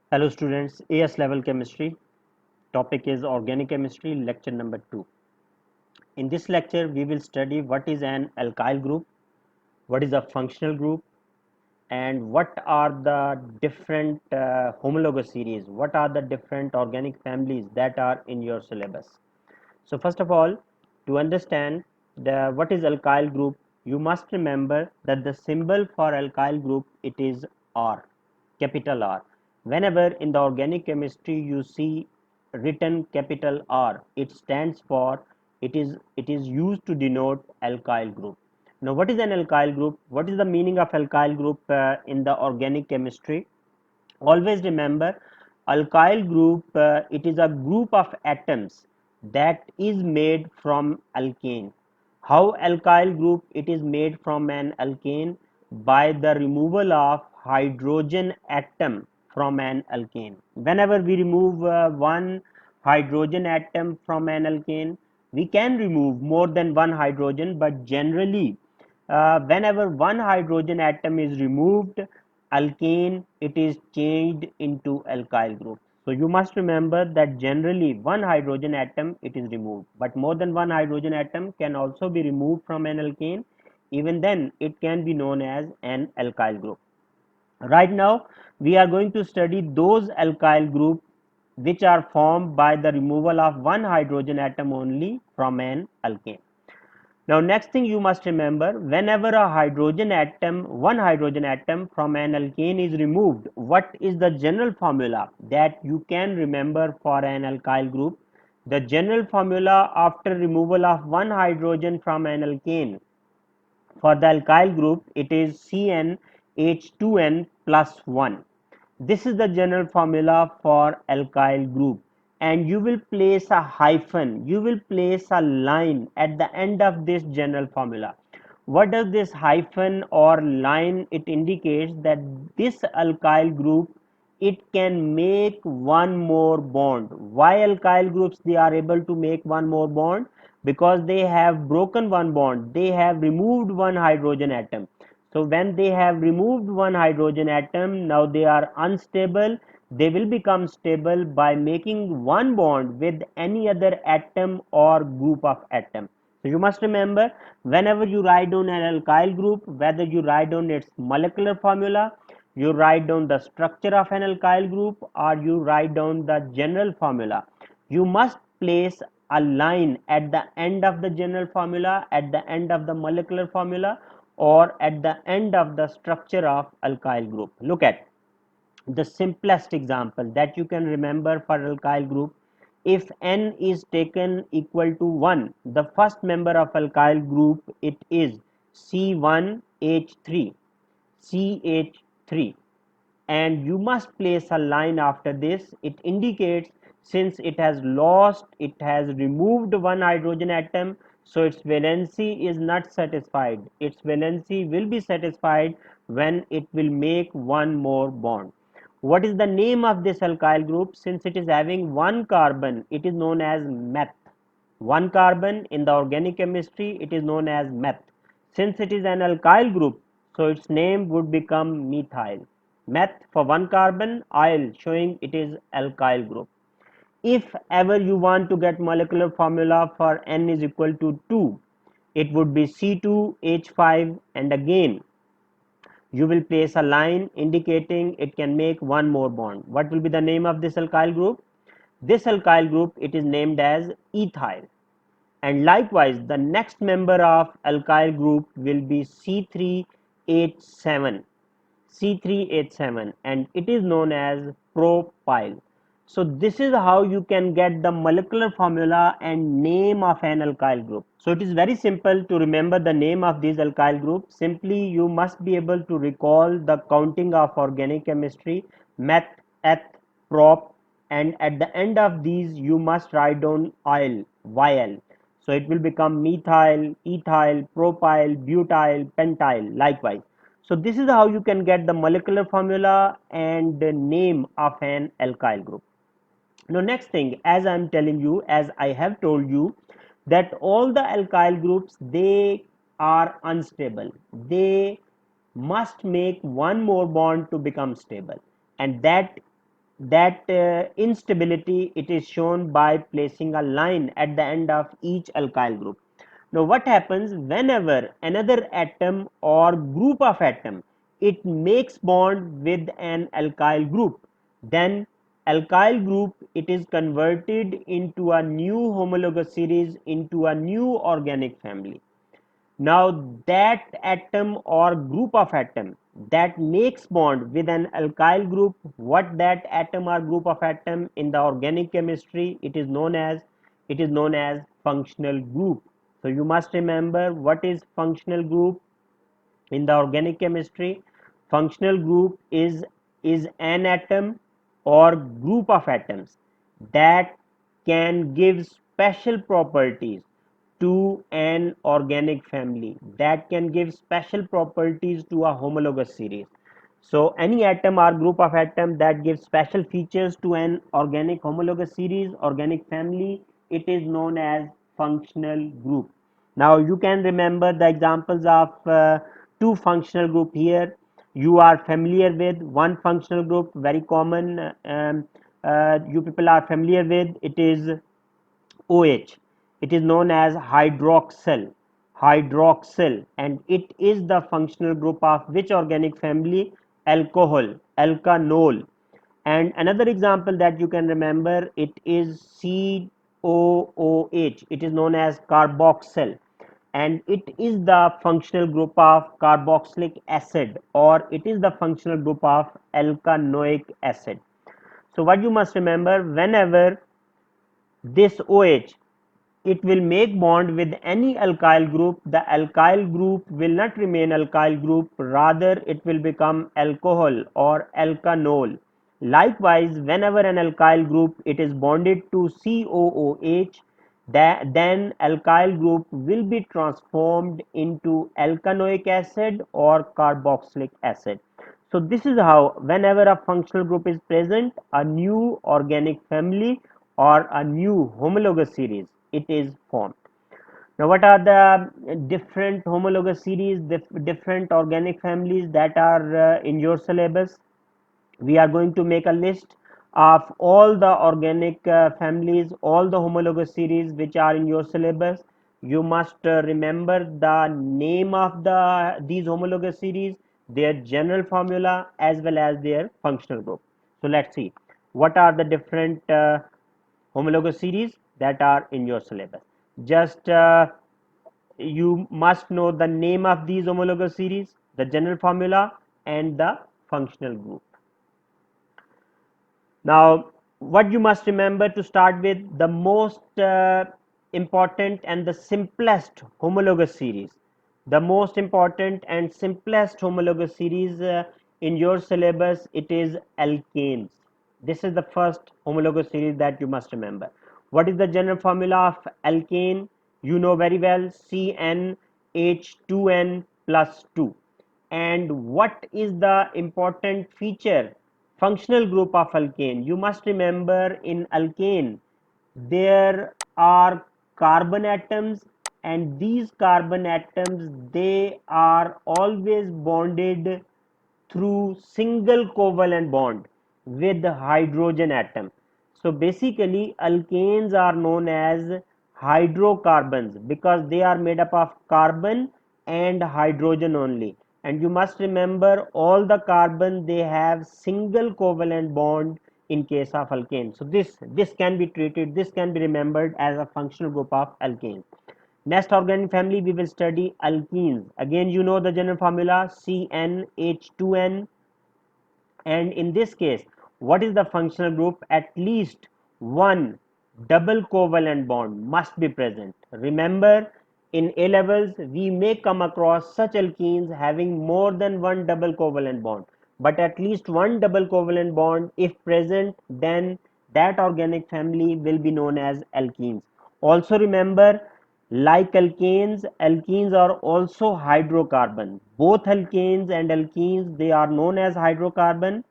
Hello students, AS level chemistry. Topic is organic chemistry, lecture number 2. In this lecture, we will study what is an alkyl group, what is a functional group, and what are the different homologous series, what are the different organic families that are in your syllabus. So first of all, to understand what is alkyl group, you must remember that the symbol for alkyl group it is R, capital R. Whenever in the organic chemistry you see written capital R, it stands for it is used to denote alkyl group. Now, what is an alkyl group? What is the meaning of alkyl group in the organic chemistry? Always remember, alkyl group it is a group of atoms that is made from alkane. How alkyl group it is made from an alkane? By the removal of hydrogen atom from an alkane. Whenever we remove one hydrogen atom from an alkane, we can remove more than one hydrogen, but generally whenever one hydrogen atom is removed, alkane it is changed into alkyl group. So you must remember that generally one hydrogen atom it is removed, but more than one hydrogen atom can also be removed from an alkane. Even then it can be known as an alkyl group. Right now we are going to study those alkyl group which are formed by the removal of one hydrogen atom only from an alkane. Now next thing you must remember, whenever a hydrogen atom, one hydrogen atom from an alkane is removed, what is the general formula that you can remember for an alkyl group? The general formula after removal of one hydrogen from an alkane for the alkyl group it is CnH2n plus 1. This is the general formula for alkyl group, and you will place a hyphen, you will place a line at the end of this general formula. What does this hyphen or line it indicates? That this alkyl group it can make one more bond. Why alkyl groups they are able to make one more bond? Because they have broken one bond, they have removed one hydrogen atom. So when they have removed one hydrogen atom, now they are unstable. They will become stable by making one bond with any other atom or group of atom. So you must remember, whenever you write down an alkyl group, whether you write down its molecular formula, you write down the structure of an alkyl group, or you write down the general formula, you must place a line at the end of the general formula, at the end of the molecular formula, or at the end of the structure of alkyl group. Look at the simplest example that you can remember for alkyl group. If n is taken equal to 1, the first member of alkyl group it is C1H3, CH3, and you must place a line after this. It indicates, since it has lost, it has removed one hydrogen atom, so its valency is not satisfied. Its valency will be satisfied when it will make one more bond. What is the name of this alkyl group? Since it is having one carbon, it is known as meth. One carbon in the organic chemistry it is known as meth. Since it is an alkyl group, so its name would become methyl. Meth for one carbon, yl showing it is alkyl group. If ever you want to get molecular formula for n is equal to 2, it would be C2H5, and again you will place a line indicating it can make one more bond. What will be the name of this alkyl group? This alkyl group it is named as ethyl. And likewise the next member of alkyl group will be C3H7, C3H7, and it is known as propyl. So this is how you can get the molecular formula and name of an alkyl group. So it is very simple to remember the name of these alkyl groups. Simply you must be able to recall the counting of organic chemistry: meth, eth, prop, and at the end of these you must write down yl, YL. So it will become methyl, ethyl, propyl, butyl, pentyl, likewise. So this is how you can get the molecular formula and the name of an alkyl group. Now next thing, as I am telling you, as I have told you, that all the alkyl groups they are unstable. They must make one more bond to become stable, and that that instability, it is shown by placing a line at the end of each alkyl group. Now what happens whenever another atom or group of atom, it makes bond with an alkyl group, then alkyl group, it is converted into a new homologous series, into a new organic family. Now that atom or group of atom that makes bond with an alkyl group, what that atom or group of atom in the organic chemistry, it is known as functional group. So you must remember what is functional group in the organic chemistry. Functional group is an atom or group of atoms that can give special properties to an organic family, that can give special properties to a homologous series. So any atom or group of atom that gives special features to an organic homologous series, organic family, it is known as functional group. Now you can remember the examples of two functional group here. You are familiar with one functional group, very common, you people are familiar with, it is OH. It is known as hydroxyl, and it is the functional group of which organic family? Alcohol, alkanol. And another example that you can remember, it is COOH. It is known as carboxyl, and it is the functional group of carboxylic acid, or it is the functional group of alkanoic acid. So what you must remember, whenever this OH, it will make bond with any alkyl group, the alkyl group will not remain alkyl group, rather it will become alcohol or alkanol. Likewise, whenever an alkyl group, it is bonded to COOH, then alkyl group will be transformed into alkanoic acid or carboxylic acid. So this is how, whenever a functional group is present, a new organic family or a new homologous series, it is formed. Now what are the different homologous series, different organic families that are in your syllabus? We are going to make a list of all the organic families, all the homologous series which are in your syllabus. You must remember the name of these homologous series, their general formula, as well as their functional group. So let's see what are the different homologous series that are in your syllabus. Just you must know the name of these homologous series, the general formula, and the functional group. Now, what you must remember to start with, the most important and the simplest homologous series, the most important and simplest homologous series in your syllabus, it is alkanes. This is the first homologous series that you must remember. What is the general formula of alkane? You know very well, CnH2n plus 2. And what is the important feature, functional group of alkane? You must remember, in alkane there are carbon atoms, and these carbon atoms, they are always bonded through single covalent bond with the hydrogen atom. So basically alkanes are known as hydrocarbons because they are made up of carbon and hydrogen only. And you must remember, all the carbon, they have single covalent bond in case of alkane. So this can be treated, this can be remembered as a functional group of alkane. Next organic family we will study alkenes. Again, you know the general formula, CnH2n. And in this case, what is the functional group? At least one double covalent bond must be present. Remember, in A levels we may come across such alkenes having more than one double covalent bond, but at least one double covalent bond if present, then that organic family will be known as alkenes. Also remember, like alkanes, alkenes are also hydrocarbon. Both alkanes and alkenes, they are known as hydrocarbon.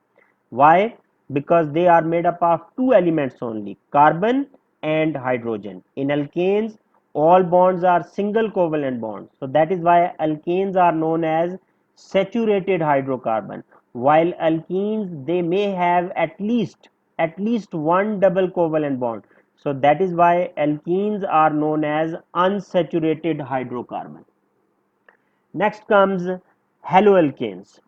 Why? Because they are made up of two elements only, carbon and hydrogen. In alkanes, all bonds are single covalent bonds. So that is why alkanes are known as saturated hydrocarbon. While alkenes, they may have at least at least one double covalent bond. So that is why alkenes are known as unsaturated hydrocarbon. Next comes haloalkanes.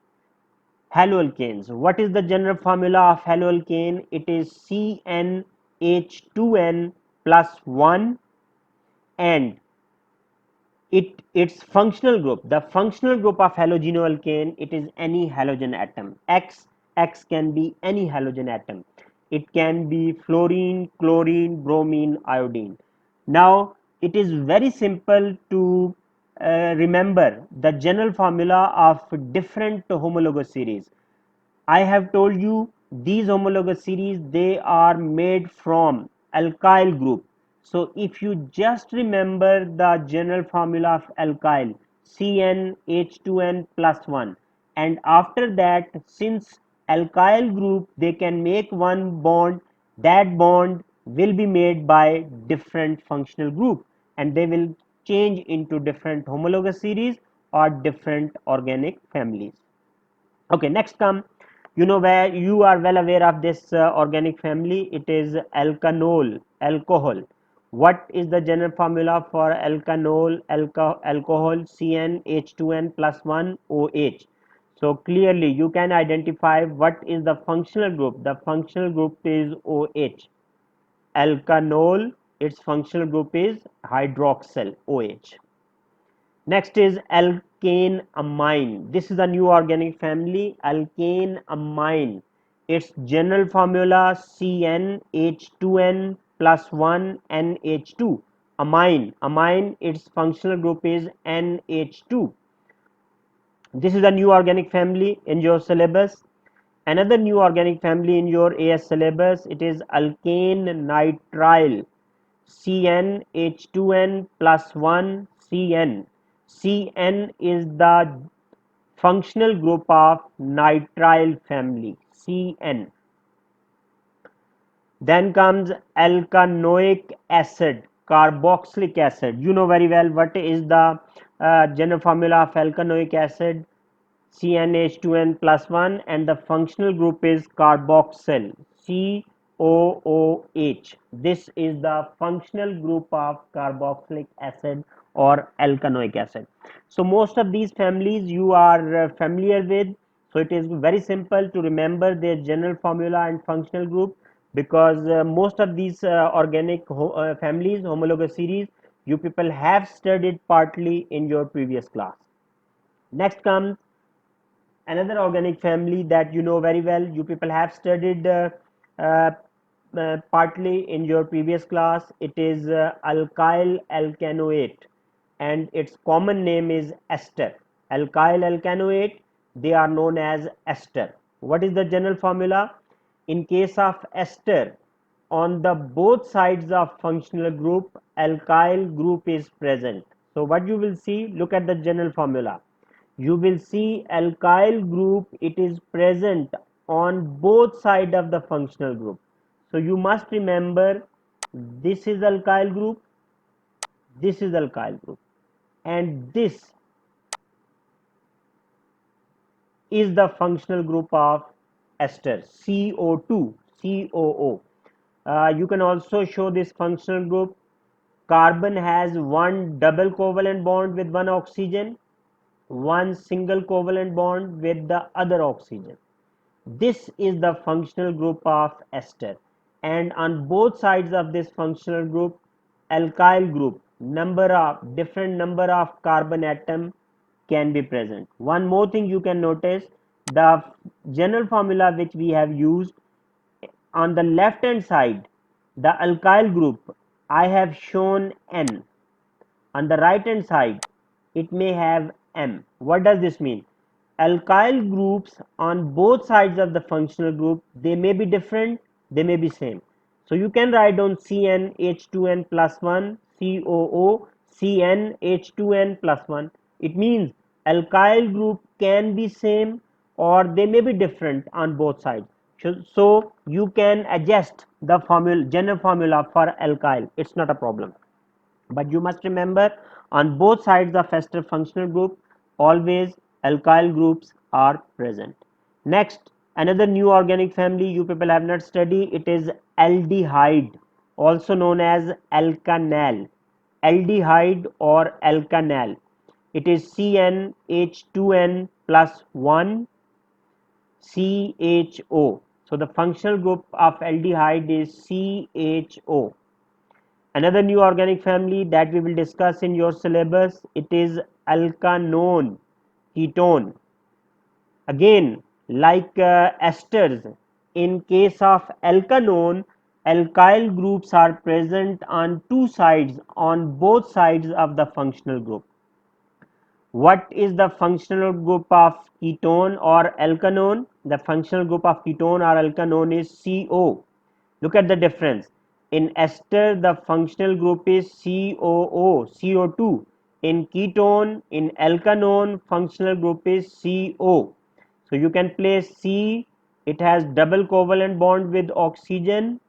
Haloalkanes. What is the general formula of haloalkane? It is CnH2n plus 1, and its functional group, the functional group of halogenoalkane, it is any halogen atom. X can be any halogen atom. It can be fluorine, chlorine, bromine, iodine. Now it is very simple to remember the general formula of different homologous series. I have told you these homologous series, they are made from alkyl group. So if you just remember the general formula of alkyl, CnH2n plus 1, and after that, since alkyl group they can make one bond, that bond will be made by different functional group, and they will change into different homologous series or different organic families. Okay, next come, you know, where you are well aware of this organic family, it is alkanol, alcohol. What is the general formula for alkanol, alcohol? CnH2n plus 1 OH. So clearly you can identify what is the functional group. The functional group is OH. Alkanol, its functional group is hydroxyl, OH. Next is alkane amine. This is a new organic family, alkane amine. Its general formula CnH2n plus 1 NH2. Amine, its functional group is NH2. This is a new organic family in your syllabus. Another new organic family in your AS syllabus, it is alkane nitrile. CnH2n plus 1 Cn. Cn is the functional group of nitrile family, Cn. Then comes alkanoic acid, carboxylic acid. You know very well what is the general formula of alkanoic acid, CnH2n plus 1, and the functional group is carboxyl, COOH. This is the functional group of carboxylic acid or alkanoic acid. So most of these families you are familiar with. So it is very simple to remember their general formula and functional group, because most of these organic families, homologous series, you people have studied partly in your previous class. Next comes another organic family that you know very well, you people have studied uh, partly in your previous class. It is alkyl alkanoate, and its common name is ester. Alkyl alkanoate, they are known as ester. What is the general formula? In case of ester, on the both sides of functional group, alkyl group is present. So what you will see, look at the general formula, you will see alkyl group, it is present on both side of the functional group. So you must remember, this is alkyl group, this is alkyl group, and this is the functional group of ester, CO2, COO. You can also show this functional group. Carbon has one double covalent bond with one oxygen, one single covalent bond with the other oxygen. This is the functional group of ester, and on both sides of this functional group, alkyl group, different number of carbon atom can be present. One more thing you can notice, the general formula which we have used, on the left hand side, the alkyl group, I have shown N. On the right hand side, it may have M. What does this mean? Alkyl groups on both sides of the functional group, they may be different, they may be same. So you can write down CnH2n plus 1, COO, CnH2n plus 1. It means alkyl group can be same or they may be different on both sides. So you can adjust the formula, general formula for alkyl. It's not a problem. But you must remember, on both sides of ester functional group, always alkyl groups are present. Next, Another new organic family you people have not studied, it is aldehyde, also known as alkanal. Aldehyde or alkanal. It is CnH2n plus 1 CHO. So the functional group of aldehyde is CHO. Another new organic family that we will discuss in your syllabus, it is alkanone ketone. Again, like esters, in case of alkanone, alkyl groups are present on two sides, on both sides of the functional group. What is the functional group of ketone or alkanone? The functional group of ketone or alkanone is CO. Look at the difference. In ester, the functional group is COO, CO2. In ketone, in alkanone, functional group is CO. So you can place C, it has double covalent bond with oxygen,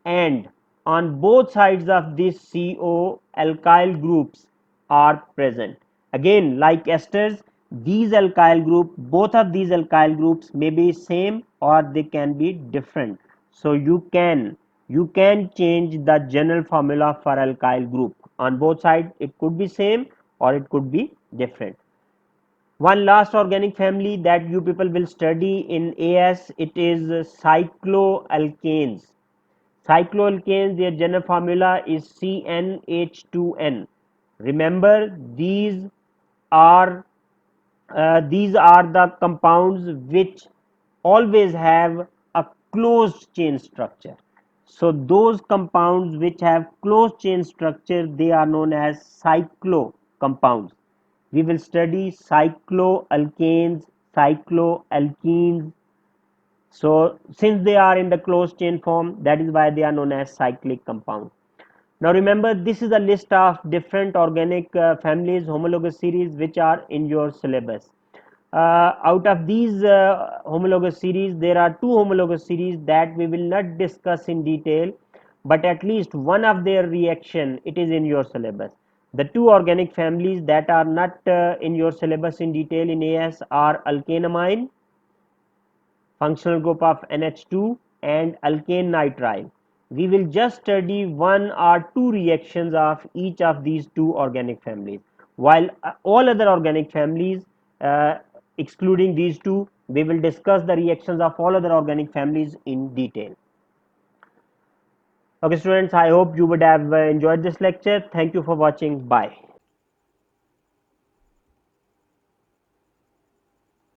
and on both sides of this CO, alkyl groups are present. Again, like esters, these alkyl group, both of these alkyl groups may be same or they can be different. So you can change the general formula for alkyl group. On both sides it could be same or it could be different. One last organic family that you people will study in AS, it is cycloalkanes. Cycloalkanes, their general formula is CnH2n. Remember, are these are the compounds which always have a closed chain structure. So those compounds which have closed chain structure, they are known as cyclo compounds. We will study cycloalkanes, cycloalkenes. So since they are in the closed chain form, that is why they are known as cyclic compounds. Now remember, this is a list of different organic families, homologous series which are in your syllabus. Out of these homologous series, there are two homologous series that we will not discuss in detail, but at least one of their reaction, it is in your syllabus. The two organic families that are not in your syllabus in detail in AS are alkanamine, functional group of NH2, and alkane nitrile. We will just study one or two reactions of each of these two organic families, while all other organic families, uh, excluding these two, we will discuss the reactions of all other organic families in detail. Okay students, I hope you would have enjoyed this lecture. Thank you for watching. Bye.